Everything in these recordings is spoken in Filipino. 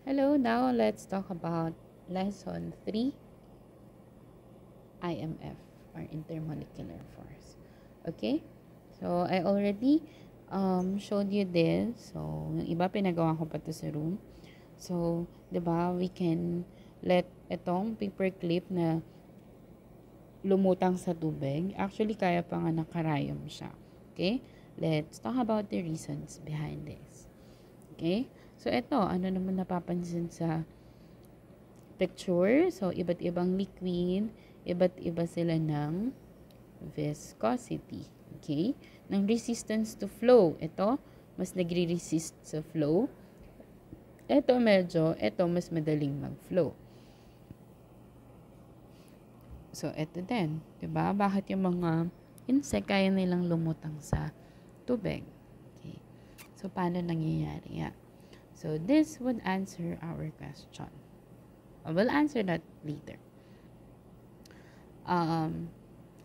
Hello, now let's talk about lesson 3, IMF or intermolecular force. Okay? So, I already showed you this. So, yung iba pinagawa ko pa to sa room. So, 'di ba, we can let itong paper clip na lumutang sa tubig. Actually, kaya pa nga nakarayom siya. Okay? Let's talk about the reasons behind this. Okay? So, ito, ano naman napapansin sa picture? So, iba't ibang liquid, iba't iba sila ng viscosity. Okay? Ng resistance to flow. Ito, mas nagre-resist sa flow. Ito mas madaling mag-flow. So, ito din. Diba? Bakit yung mga insect kaya nilang lumutang sa tubig? Okay. So, paano nangyayari? Yeah. So, this would answer our question. We'll answer that later.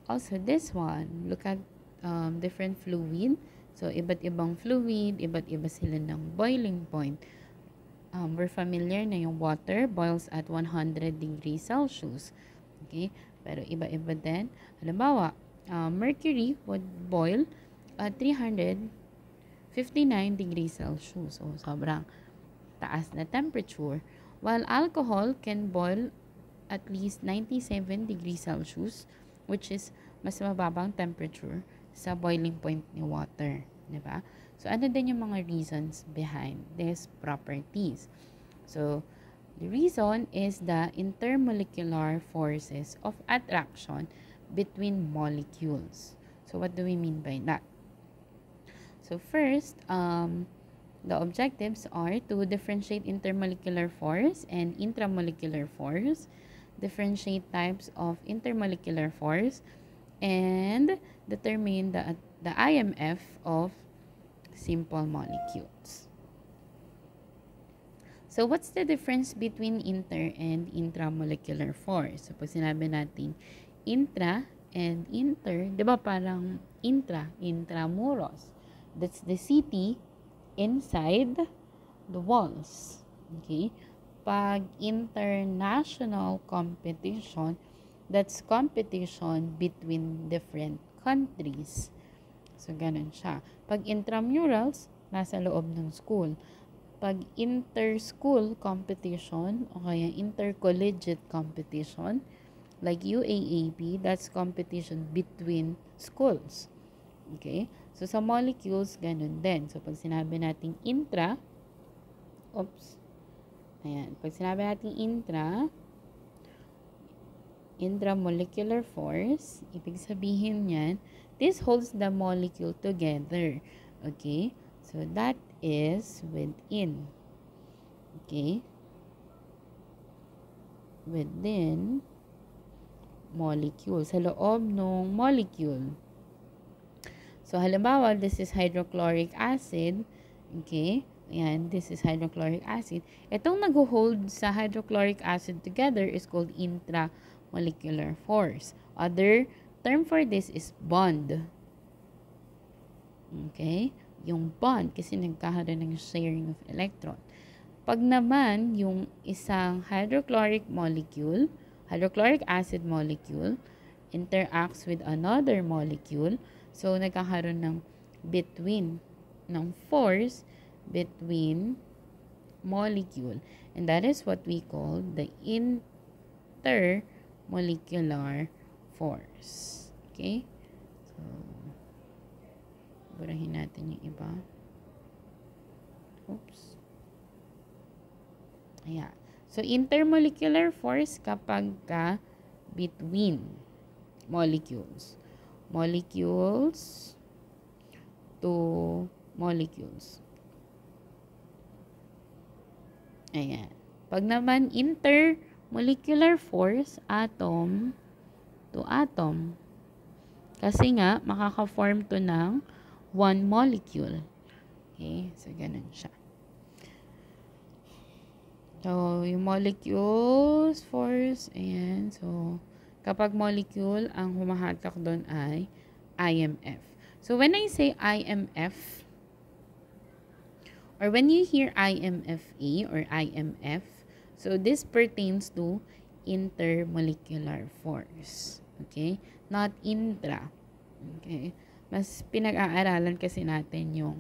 Also, this one, look at different fluid. So, iba't ibang fluid, iba't iba sila ng boiling point. We're familiar na yung water boils at 100 degrees Celsius. Okay? Pero iba-iba din. Halimbawa, mercury would boil at 359 degrees Celsius. So, sobrang taas na temperature. While alcohol can boil at least 97 degrees Celsius, which is mas mababang temperature sa boiling point ni water. Diba? So, ano din yung mga reasons behind these properties? So, the reason is the intermolecular forces of attraction between molecules. So, what do we mean by that? So, first, the objectives are to differentiate intermolecular force and intramolecular force, differentiate types of intermolecular force, and determine the IMF of simple molecules. So, what's the difference between inter and intramolecular force? So, pag sinabi natin intra and inter, di ba parang intramuros. That's the city inside the walls. Okay? Pag international competition, that's competition between different countries. So, ganun siya. Pag intramurals, nasa loob ng school. Pag inter-school competition o kaya intercollegiate competition, like UAAP, that's competition between schools. Okay? So, sa molecules, ganun din. So, pag sinabi natin pag sinabi natin intramolecular force, ibig sabihin yan, this holds the molecule together. Okay? So, that is within. Okay? Within molecule. Sa loob ng molecule. So, halimbawa, this is hydrochloric acid. Okay? Ayan, this is hydrochloric acid. Itong nag-hold sa hydrochloric acid together is called intramolecular force. Other term for this is bond. Okay? Yung bond kasi nagkakaroon ng sharing of electron. Pag naman yung isang hydrochloric acid molecule interacts with another molecule, so nagkakaroon ng force between molecule. And that is what we call the intermolecular force. Okay? So, burahin natin yung iba. Oops. Ayan. So, intermolecular force kapag between molecules. Molecules to molecules. Ayan. Pag naman intermolecular force, atom to atom. Kasi nga, makaka-form to ng one molecule. Okay? So, ganun siya. So, yung molecules force, ayan. So, kapag molecule, ang humahatak doon ay IMF. So, when I say IMF, or when you hear IMFA or IMF, so this pertains to intermolecular force. Okay? Not intra. Okay? Mas pinag-aaralan kasi natin yung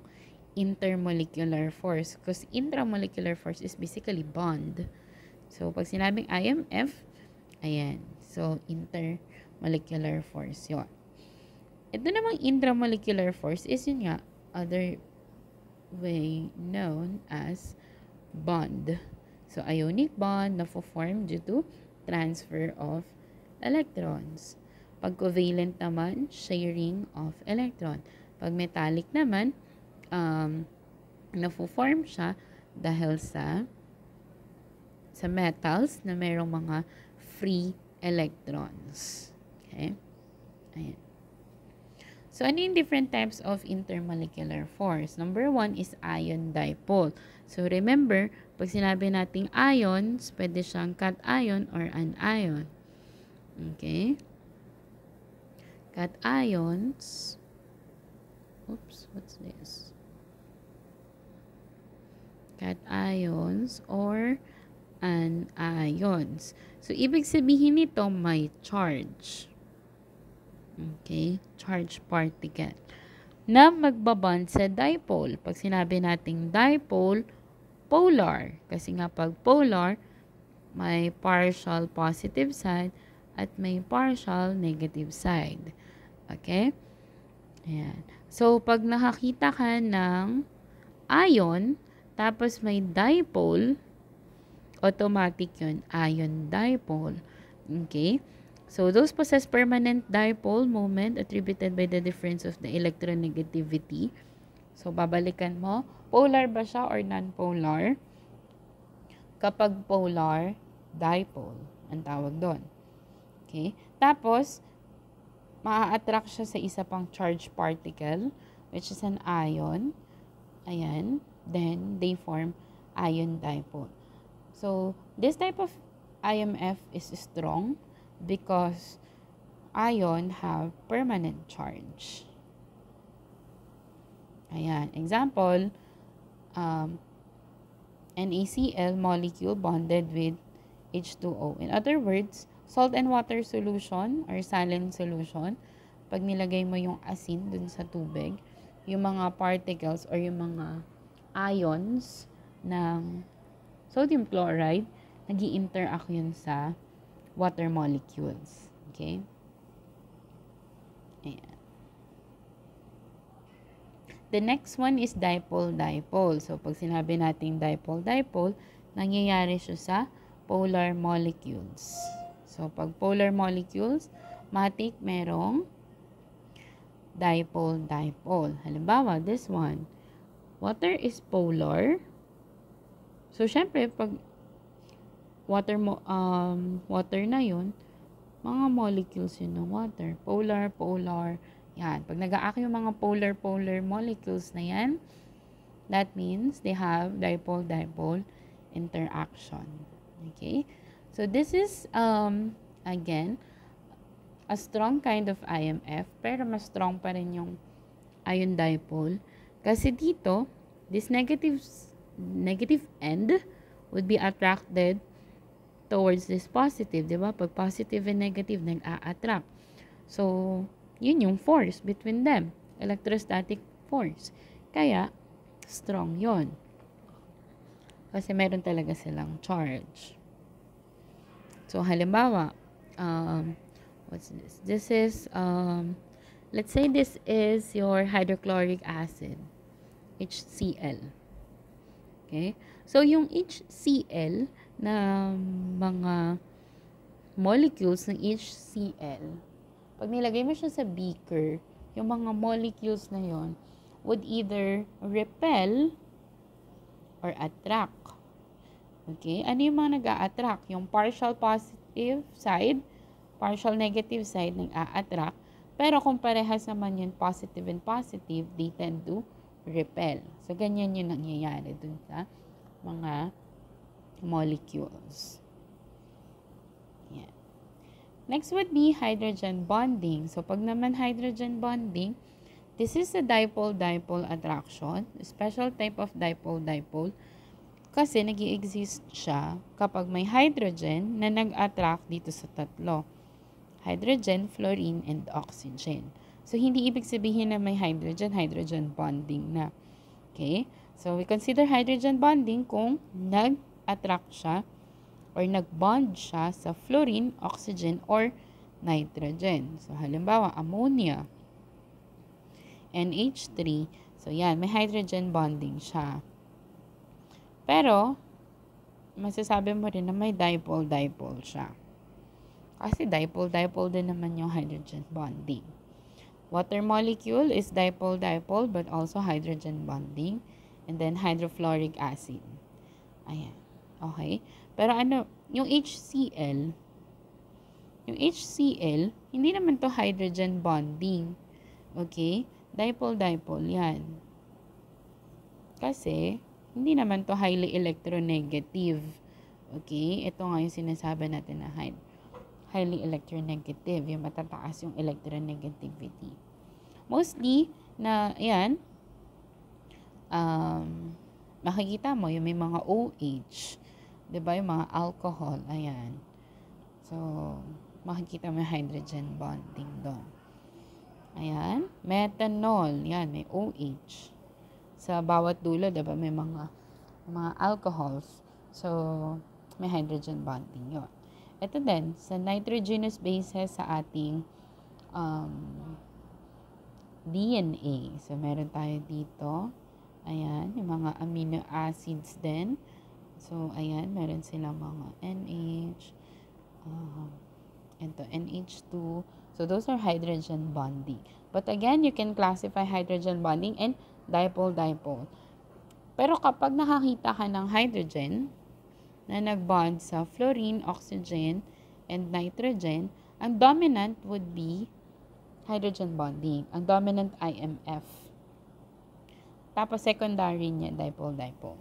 intermolecular force because intramolecular force is basically bond. So, pag sinabing IMF, ayan. So, intermolecular force. Yun. Ito namang intramolecular force is yun nga, other way known as bond. So, ionic bond na form due to transfer of electrons. Pag covalent naman, sharing of electron. Pag metallic naman, na-form siya dahil sa metals na mayroong mga free electrons. Okay? Ayan. So, ano yung different types of intermolecular force? Number 1 is ion dipole. So, remember, pag sinabi nating ions, pwede siyang cation or anion. Okay? Cations. Oops, what's this? Cations or anions. So, ibig sabihin nito may charge. Okay? Charge particle na magbabond sa dipole. Pag sinabi nating dipole, polar. Kasi nga pag polar, may partial positive side at may partial negative side. Okay? Ayan. So, pag nakakita ka ng ion, tapos may dipole, automatic yun, ion dipole. Okay? So, those possess permanent dipole moment attributed by the difference of the electronegativity. So, babalikan mo, polar ba siya or non-polar? Kapag polar, dipole ang tawag doon. Okay? Tapos, maa-attract siya sa isa pang charged particle, which is an ion. Ayan. Then, they form ion dipole. So, this type of IMF is strong because ion have permanent charge. Ayan. Example, NaCl molecule bonded with H2O. In other words, salt and water solution or saline solution, pag nilagay mo yung asin dun sa tubig, yung mga particles or yung mga ions ng sodium chloride, nag-i-interact yun sa water molecules. Okay? Ayan. The next one is dipole-dipole. So, pag sinabi natin dipole-dipole, nangyayari siya sa polar molecules. So, pag polar molecules, matik merong dipole-dipole. Halimbawa, this one. Water is polar. So, syempre, pag water na yun, mga molecules yun ng water. Polar, polar. Yan. Pag nag-aak yung mga polar molecules na yan, that means they have dipole-dipole interaction. Okay? So, this is, again, a strong kind of IMF, pero mas strong pa rin yung ion dipole. Kasi dito, this negative end would be attracted towards this positive, di ba? Pag positive and negative, nag-a-attract. So, yun yung force between them. Electrostatic force. Kaya, strong yon. Kasi meron talaga silang charge. So, halimbawa, what's this? This is, let's say this is your hydrochloric acid, HCl. Okay? So, yung HCl na mga molecules ng HCl, pag nilagay mo siya sa beaker, yung mga molecules na yon would either repel or attract. Okay? Ano yung mga nag-a-attract? Yung partial positive side, partial negative side nag-a-attract. Pero kung parehas naman yun positive and positive, they tend to repel. So, ganyan yung nangyayari dun sa mga molecules. Yeah. Next would be hydrogen bonding. So, pag naman hydrogen bonding, This is a dipole-dipole attraction, special type of dipole-dipole, kasi nag-i-exist siya kapag may hydrogen na nag-attract dito sa tatlo. Hydrogen, fluorine, and oxygen. So, hindi ibig sabihin na may hydrogen bonding na. Okay? So, we consider hydrogen bonding kung nag-attract siya or nag-bond siya sa fluorine, oxygen, or nitrogen. So, halimbawa, ammonia, NH3. So, yan, may hydrogen bonding siya. Pero, masasabi mo rin na may dipole-dipole siya. Kasi dipole-dipole din naman yung hydrogen bonding. Water molecule is dipole-dipole but also hydrogen bonding. And then hydrofluoric acid. Ayan. Okay? Pero ano, yung HCl, hindi naman to hydrogen bonding. Okay? Dipole-dipole yan. Kasi, hindi naman to highly electronegative. Okay? Ito nga yung sinasabi natin na highly electronegative. Yung matataas yung electronegativity. Mostly, na, yan, makikita mo yung may mga OH. Diba? Yung mga alcohol. Ayan. So, makikita mo yung hydrogen bonding doon. Ayan. Methanol. Yan, may OH. Sa bawat dulo, diba, may mga alcohols. So, may hydrogen bonding yun. Ito din, sa nitrogenous bases sa ating DNA. So, meron tayo dito. Ayan, yung mga amino acids din. So, ayan, meron silang mga NH, ito, NH2. So, those are hydrogen bonding. But again, you can classify hydrogen bonding and dipole-dipole. Pero kapag nakakita ka ng hydrogen na nag-bond sa fluorine, oxygen, and nitrogen, ang dominant would be hydrogen bonding. Ang dominant IMF. Tapos secondary niya, dipole-dipole.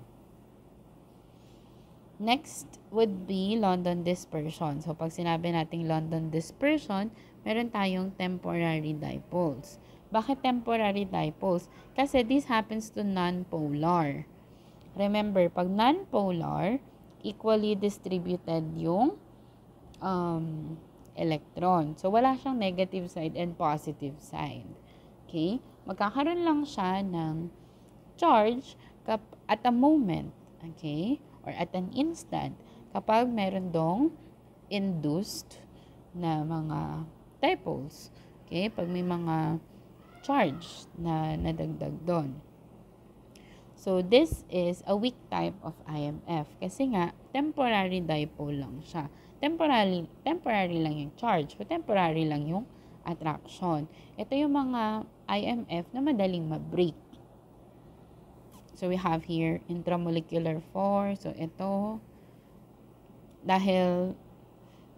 Next would be London dispersion. So, pag sinabi nating London dispersion, meron tayong temporary dipoles. Bakit temporary dipoles? Kasi this happens to non-polar. Remember, pag non-polar, equally distributed yung electron. So, wala siyang negative side and positive side. Okay? Magkakaroon lang siya ng charge at a moment. Okay? Or at an instant. Kapag meron dong induced na mga dipoles. Okay? Pag may mga charge na nadagdag doon. So, this is a weak type of IMF. Kasi nga, temporary dipole lang siya. Temporary lang yung charge. O temporary lang yung attraction. Ito yung mga IMF na madaling ma-break. So, we have here intramolecular force. So, ito, dahil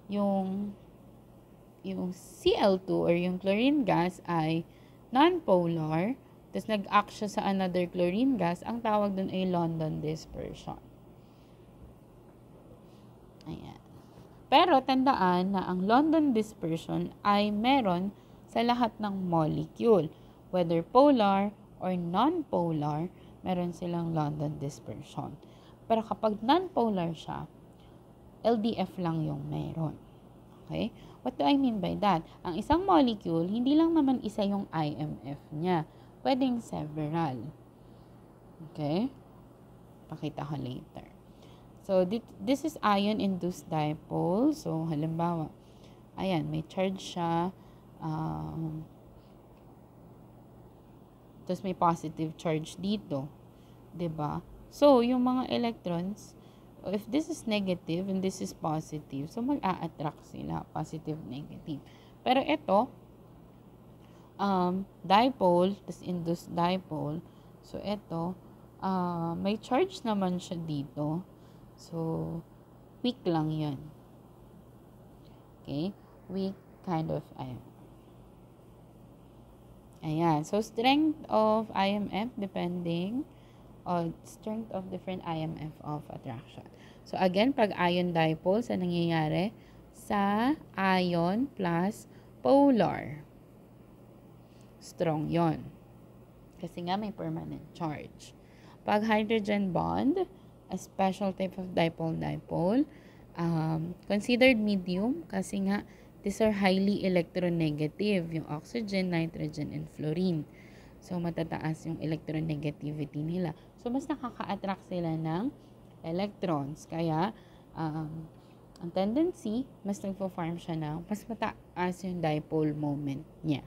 yung Cl2 or yung chlorine gas ay non-polar, tapos nag-act siya sa another chlorine gas, ang tawag dun ay London dispersion. Ayan. Pero tandaan na ang London dispersion ay meron sa lahat ng molecule. Whether polar or non-polar, meron silang London dispersion. Pero kapag non-polar siya, LDF lang yung meron. Okay? What do I mean by that? Ang isang molecule, hindi lang naman isa yung IMF niya. Pwedeng several. Okay? Pakita ko later. So, this is ion-induced dipole. So, halimbawa, ayan, may charge siya. Tapos may positive charge dito. 'Di ba? So, yung mga electrons, if this is negative and this is positive, so mag-a-attract sila, positive, negative. Pero ito, dipole, tas induced dipole. So, ito, may charge naman siya dito. So, weak lang yan. Okay? Weak kind of ion. Ayan. So, strength of IMF depending on strength of different IMF of attraction. So, again, pag ion dipole, sa nangyayari? Sa ion plus polar. Strong yon. Kasi nga may permanent charge. Pag hydrogen bond, a special type of dipole-dipole, considered medium kasi nga these are highly electronegative, yung oxygen, nitrogen, and fluorine. So, matataas yung electronegativity nila. So, mas nakaka-attract sila ng electrons. Kaya, ang tendency, mas nagpo-form siya ng mas mataas yung dipole moment niya.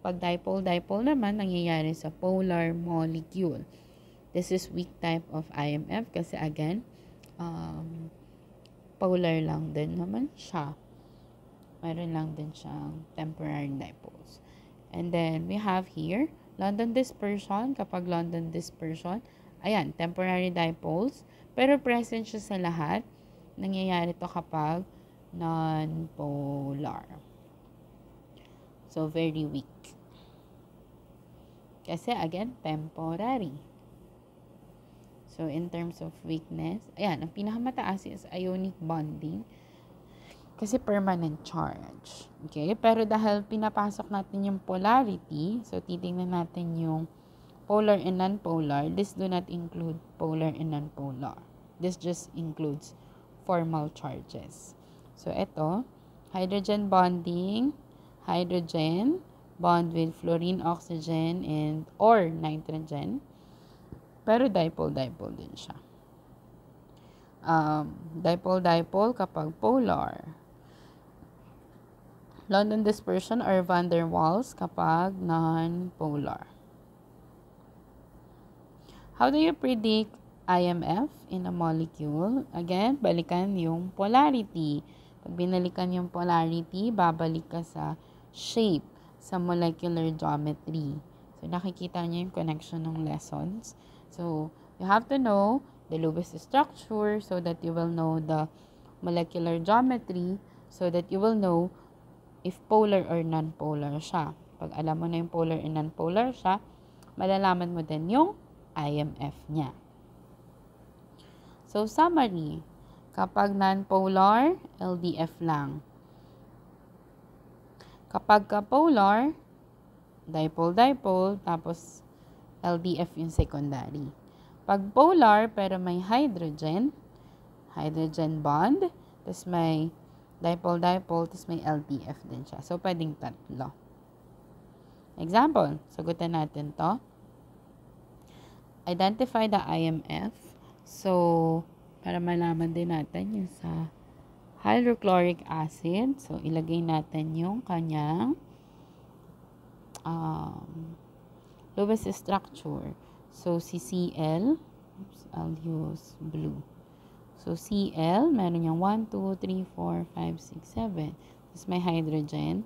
Pag dipole-dipole naman, nangyayari sa polar molecule. This is weak type of IMF kasi again, polar lang din naman siya. Meron lang din siyang temporary dipoles. And then, we have here, London dispersion. Kapag London dispersion, ayan, temporary dipoles. Pero present siya sa lahat. Nangyayari to kapag non-polar. So, very weak. Kasi, again, temporary. So, in terms of weakness, ayan, ang pinakamataas is ionic bonding. Kasi permanent charge. Okay? Pero dahil pinapasok natin yung polarity, so titingnan natin yung polar and non-polar, this do not include polar and non-polar. This just includes formal charges. So, ito, hydrogen bonding, hydrogen, bond with fluorine, oxygen, and or nitrogen. Pero dipole-dipole din siya. Dipole-dipole kapag polar. London dispersion or van der Waals kapag non-polar. How do you predict IMF in a molecule? Again, balikan yung polarity. Pag binalikan yung polarity, babalik ka sa shape, sa molecular geometry. So, nakikita niyo yung connection ng lessons. So, you have to know the Lewis structure so that you will know the molecular geometry so that you will know if polar or non-polar siya. Pag alam mo na yung polar and non-polar siya, malalaman mo din yung IMF niya. So, summary. Kapag non-polar, LDF lang. Kapag ka-polar, dipole-dipole, tapos LDF yung secondary. Pag polar, pero may hydrogen bond, tapos may dipole-dipole, tapos may LDF din siya. So, pwedeng tatlo. Example, sagutan natin to. Identify the IMF. So, para malaman din natin yung sa hydrochloric acid. So, ilagay natin yung kanyang Lewis structure. So, si Cl, I'll use blue. So, Cl, meron niyang 1, 2, 3, 4, 5, 6, 7. Tapos may hydrogen.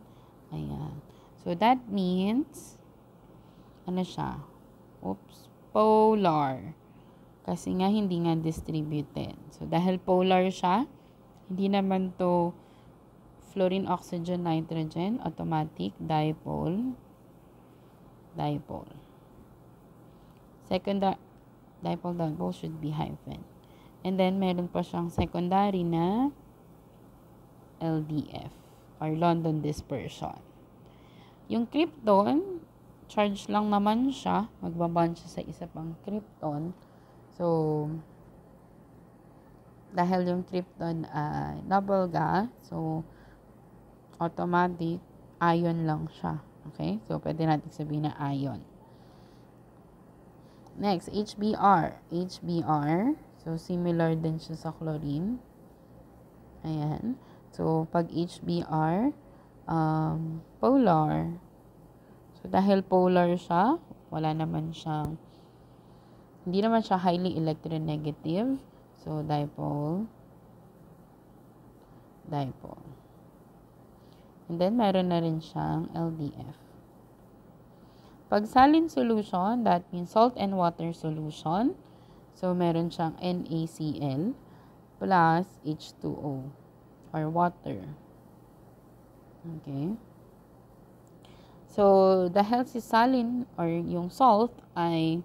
Ayan. So, that means, ano siya? Polar. Kasi nga, hindi nga distributed. So, dahil polar siya, hindi naman to fluorine, oxygen, nitrogen, automatic, dipole. Second, dipole should be hyphen. And then, meron pa siyang secondary na LDF or London dispersion. Yung krypton, charge lang naman siya. Magbabond siya sa isa pang krypton. So, dahil yung krypton ay double gas, so, automatic, ion lang siya. Okay? So, pwede natin sabihin na ion. Next, HBr. So, similar din siya sa chlorine. Ayan. So, pag HBr, polar. So, dahil polar siya, hindi naman siya highly electronegative. So, dipole. And then, meron na rin siyang LDF. Pag saline solution, that means salt and water solution. So, meron siyang NaCl plus H2O or water. Okay. So, dahil si saline or yung salt ay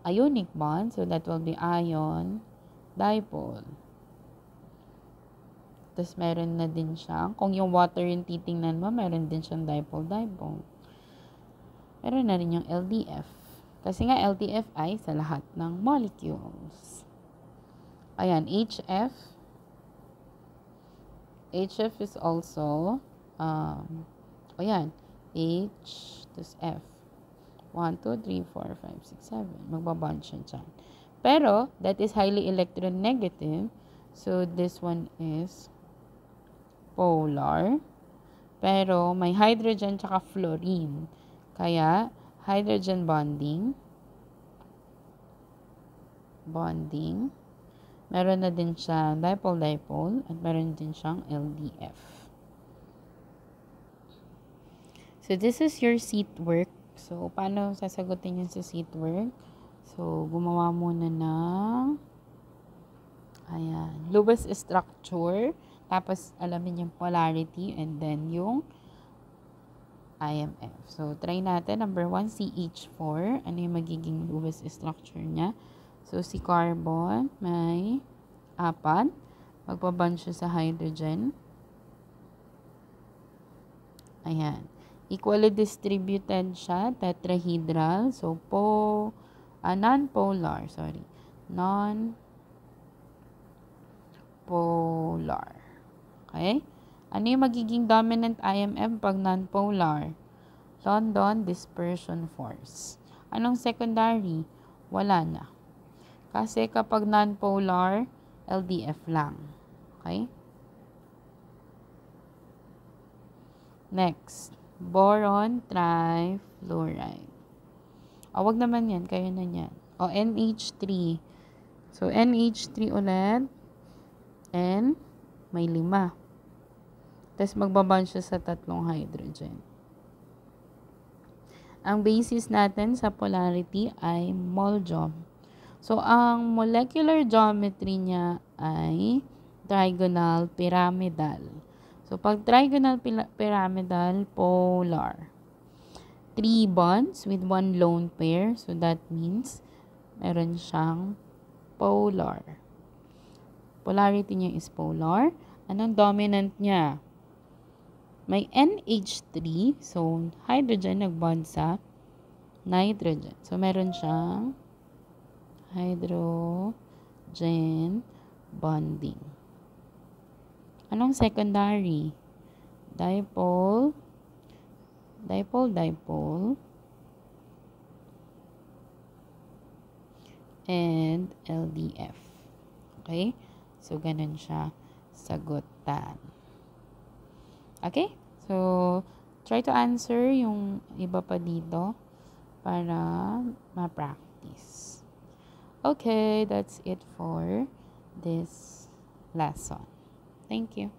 ionic bond, so that will be ion dipole. Tapos, meron na din siya. Kung yung water yung titingnan mo, meron din siyang dipole-dipole. Meron na rin yung LDF. Kasi nga, LDF ay sa lahat ng molecules. Ayan, HF. HF is also, ayan, H, tapos F. 1, 2, 3, 4, 5, 6, 7. Magbabond siya dyan. Pero, that is highly electronegative. So, this one is polar. Pero, may hydrogen tsaka fluorine. Kaya, hydrogen bonding. Meron na din siya dipole-dipole. At meron din siyang LDF. So, this is your seat work. So, paano sasagutin yun sa seat work? So, gumawa muna ng Lewis structure. Tapos, alamin yung polarity and then yung IMF. So, try natin. Number 1, CH4. Ano yung magiging Lewis structure niya? So, si carbon, may 4. Magbabond siya sa hydrogen. Ayan. Equally distributed siya. Tetrahedral. So, non-polar. Sorry. Non-polar. Okay? Ano yung magiging dominant IMF pag non-polar? London Dispersion Force. Anong secondary? Wala na. Kasi kapag non-polar, LDF lang. Okay? Next. Boron trifluoride. Wag naman yan. Kayo na yan. NH3. So, NH3 ulit. And, may 5. Tapos, magbabond siya sa 3 hydrogen. Ang basis natin sa polarity ay mol-geom. So, ang molecular geometry niya ay trigonal pyramidal. So, pag trigonal pyramidal, polar. 3 bonds with 1 lone pair. So, that means, meron siyang polar. Polarity niya is polar. Anong dominant niya? May NH3. So, hydrogen nagbond sa nitrogen. So, meron siyang hydrogen bonding. Anong secondary? Dipole, and LDF. Okay? So, ganun siya sagutan. Okay? So, try to answer yung iba pa dito para ma-practice. Okay, that's it for this lesson. Thank you.